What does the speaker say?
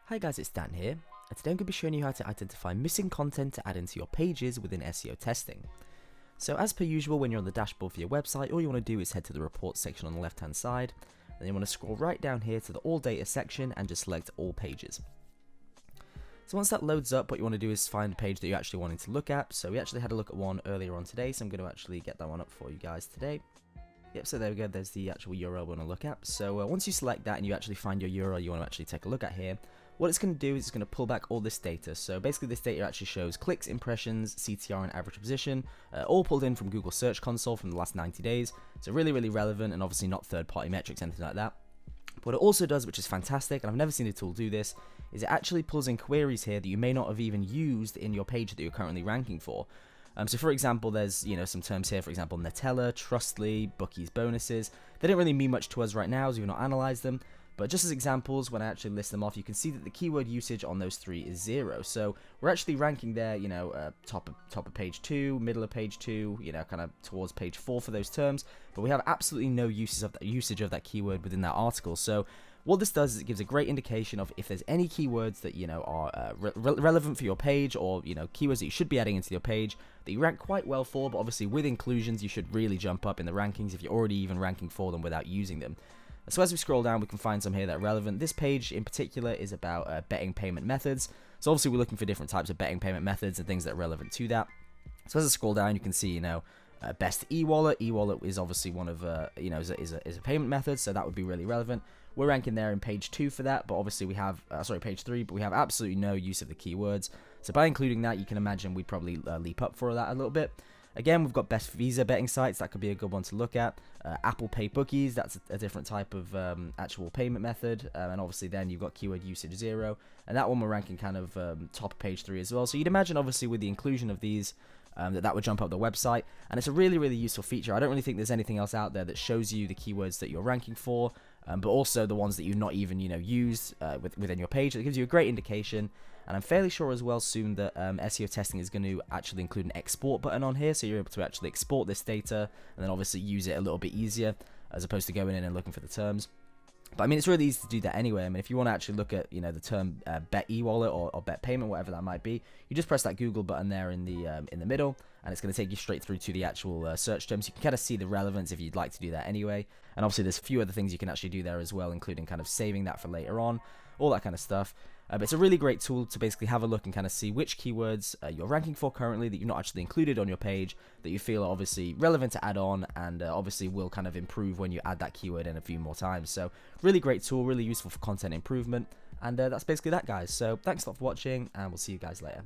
Hi guys, it's Dan here, and today I'm going to be showing you how to identify missing content to add into your pages within SEO testing. So as per usual, when you're on the dashboard for your website, all you want to do is head to the report section on the left hand side, and then you want to scroll right down here to the all data section and just select all pages. So once that loads up, what you want to do is find a page that you're actually wanting to look at. So we actually had a look at one earlier on today, so I'm going to actually get that one up for you guys today. Yep, so there we go, there's the actual URL we want to look at. So once you select that and you actually find your URL you want to actually take a look at here, what it's going to do is it's going to pull back all this data. So basically this data actually shows clicks, impressions, CTR and average position, all pulled in from Google Search Console from the last 90 days. So really relevant, and obviously not third-party metrics, anything like that. But what it also does, which is fantastic, and I've never seen a tool do this, is it actually pulls in queries here that you may not have even used in your page that you're currently ranking for. So for example, there's some terms here, for example, Nutella, Trustly, Bookies, bonuses. They don't really mean much to us right now as we've not analyzed them, but just as examples, when I actually list them off, you can see that the keyword usage on those three is 0. So we're actually ranking there, top of page 2, middle of page 2, kind of towards page 4 for those terms, but we have absolutely no usage of that keyword within that article. So what this does is it gives a great indication of if there's any keywords that are relevant for your page, or keywords that you should be adding into your page that you rank quite well for, but obviously with inclusions you should really jump up in the rankings if you're already even ranking for them without using them. So as we scroll down, we can find some here that are relevant. This page in particular is about betting payment methods. So obviously we're looking for different types of betting payment methods and things that are relevant to that. So as I scroll down, you can see best e-wallet. E-wallet is obviously one of is a payment method, so that would be really relevant. We're ranking there in page 2 for that, but obviously we have page 3, but we have absolutely no use of the keywords. So by including that, you can imagine we'd probably leap up for that a little bit. Again, we've got best Visa betting sites. That could be a good one to look at. Apple Pay bookies. That's a different type of actual payment method. And obviously then you've got keyword usage 0. And that one we're ranking kind of top of page 3 as well. So you'd imagine obviously with the inclusion of these, that would jump up the website. And it's a really useful feature. I don't really think there's anything else out there that shows you the keywords that you're ranking for, but also the ones that you've not even used within your page. It gives you a great indication. And I'm fairly sure as well soon that SEOTesting is going to actually include an export button on here, so you're able to actually export this data and then obviously use it a little bit easier as opposed to going in and looking for the terms. But I mean, it's really easy to do that anyway. I mean, if you want to actually look at the term bet e-wallet or bet payment, whatever that might be, you just press that Google button there in the middle, and it's going to take you straight through to the actual search terms. You can kind of see the relevance if you'd like to do that anyway. And obviously, there's a few other things you can actually do there as well, including kind of saving that for later on, all that kind of stuff. But it's a really great tool to basically have a look and kind of see which keywords you're ranking for currently that you've not actually included on your page that you feel are obviously relevant to add on, and obviously will kind of improve when you add that keyword in a few more times. So really great tool, really useful for content improvement, and that's basically that, guys. So thanks a lot for watching, and we'll see you guys later.